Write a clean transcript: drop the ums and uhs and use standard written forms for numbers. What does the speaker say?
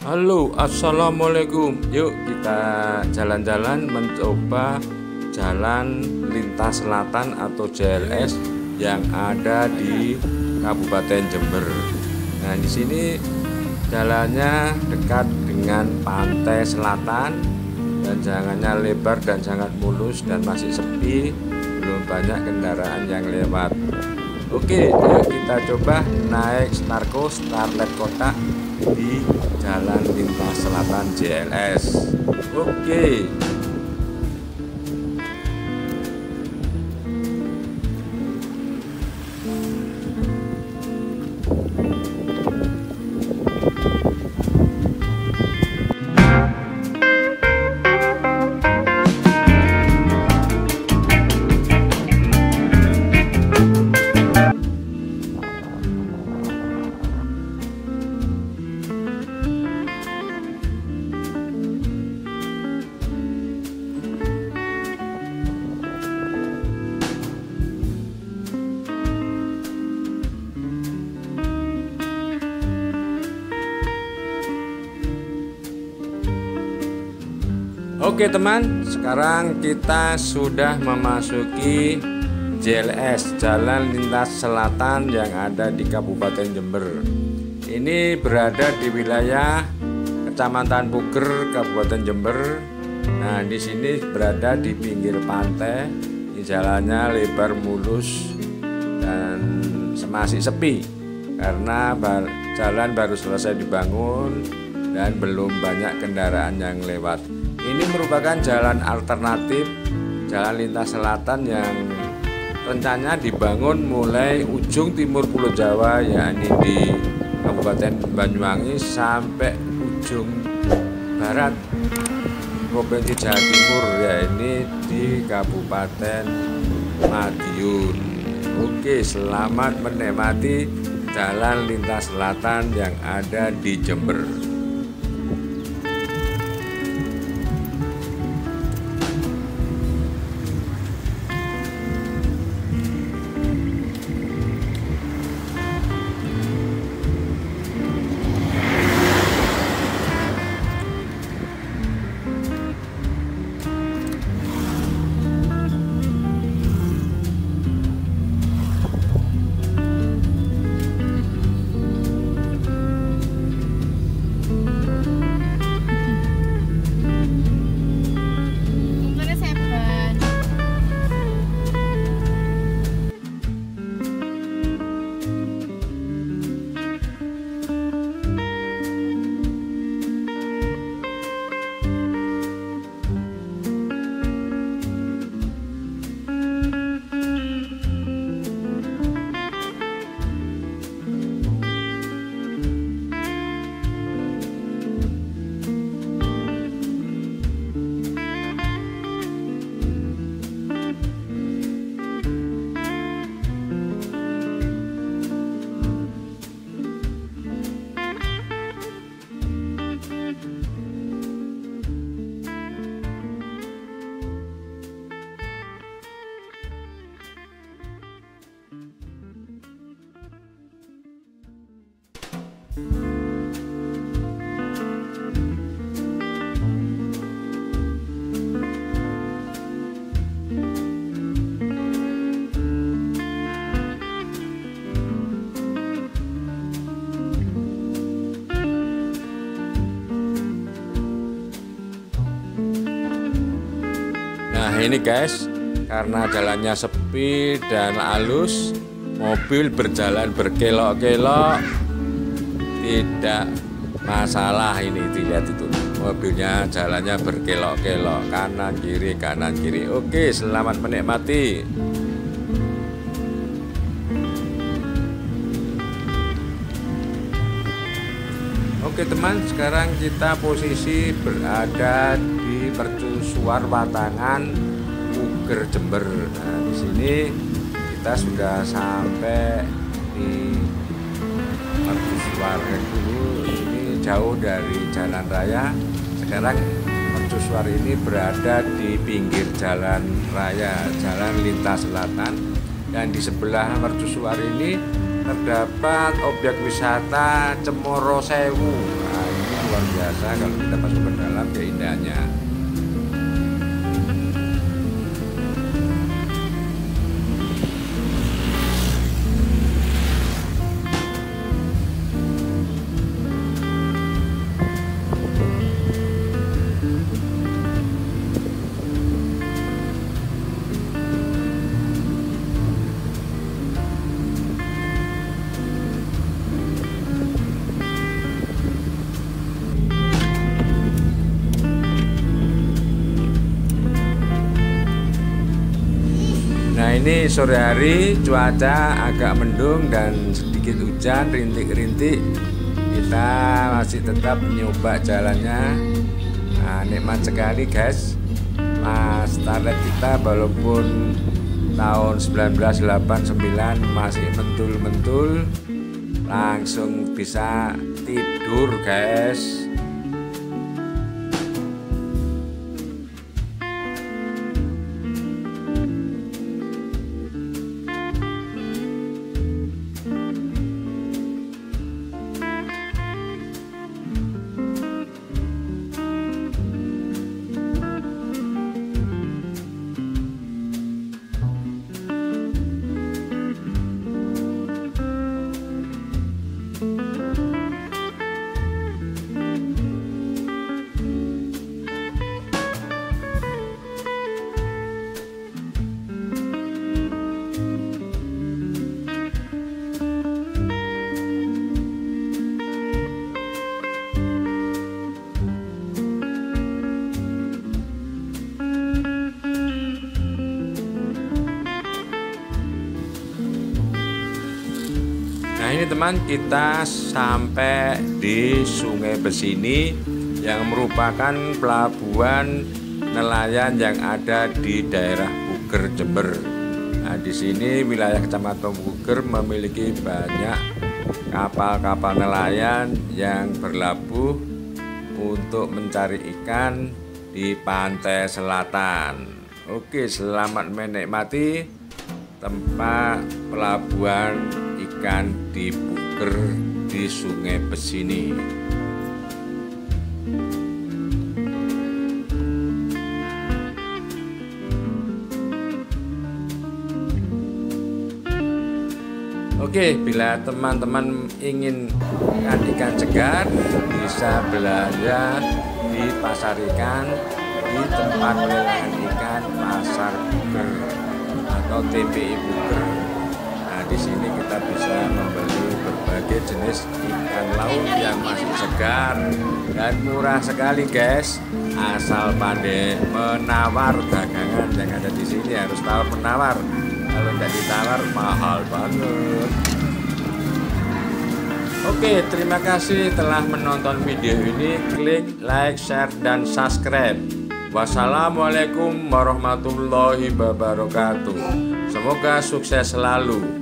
Halo, assalamualaikum. Yuk kita jalan-jalan mencoba jalan lintas selatan atau JLS yang ada di Kabupaten Jember. Nah, di sini jalannya dekat dengan pantai selatan dan jalannya lebar dan sangat mulus dan masih sepi, belum banyak kendaraan yang lewat. Oke, yuk kita coba naik Starco Starlet Kotak di Jalan Lintas Selatan JLS. Oke. Oke teman, sekarang kita sudah memasuki JLS Jalan Lintas Selatan yang ada di Kabupaten Jember. Ini berada di wilayah Kecamatan Puger, Kabupaten Jember. Nah, di sini berada di pinggir pantai. Ini jalannya lebar mulus dan masih sepi karena jalan baru selesai dibangun dan belum banyak kendaraan yang lewat. Ini merupakan jalan alternatif jalan lintas selatan yang rencananya dibangun mulai ujung timur Pulau Jawa, yakni di Kabupaten Banyuwangi sampai ujung barat Provinsi Jawa Timur, yakni di Kabupaten Madiun. Oke, selamat menikmati jalan lintas selatan yang ada di Jember. Nah ini guys, karena jalannya sepi dan halus, mobil berjalan berkelok-kelok tidak masalah. Ini dilihat itu, mobilnya jalannya berkelok-kelok kanan kiri kanan kiri. Oke, selamat menikmati. Oke teman, sekarang kita posisi berada di Mercusuar Watangan, Puger, Jember. Nah, di sini kita sudah sampai di Mercusuar dulu. Ini jauh dari jalan raya. Sekarang Mercusuar ini berada di pinggir jalan raya, jalan lintas selatan. Dan di sebelah Mercusuar ini terdapat objek wisata Cemoro Sewu. Nah, ini luar biasa kalau kita masuk ke dalam keindahannya. Nah, ini sore hari, cuaca agak mendung dan sedikit hujan, rintik-rintik. Kita masih tetap nyoba jalannya. Nah, nikmat sekali guys. Mas Starlet kita walaupun tahun 1989 masih mentul-mentul, langsung bisa tidur guys. Nah, ini teman, kita sampai di Sungai Besini yang merupakan pelabuhan nelayan yang ada di daerah Puger, Jember. Nah, di sini wilayah Kecamatan Puger memiliki banyak kapal-kapal nelayan yang berlabuh untuk mencari ikan di pantai selatan. Oke, selamat menikmati tempat pelabuhan ikan di Puger di Sungai Besini. Oke, bila teman-teman ingin ikan segar, bisa belanja di pasar ikan, di tempat pelelangan ikan Pasar Puger atau TPI Puger. Nah, di sini kita bisa membeli berbagai jenis ikan laut yang masih segar dan murah sekali guys. Asal pandai menawar, dagangan yang ada di sini harus tahu menawar. Kalau tidak ditawar mahal banget. Oke, terima kasih telah menonton video ini. Klik like, share, dan subscribe. Wassalamualaikum warahmatullahi wabarakatuh. Semoga sukses selalu.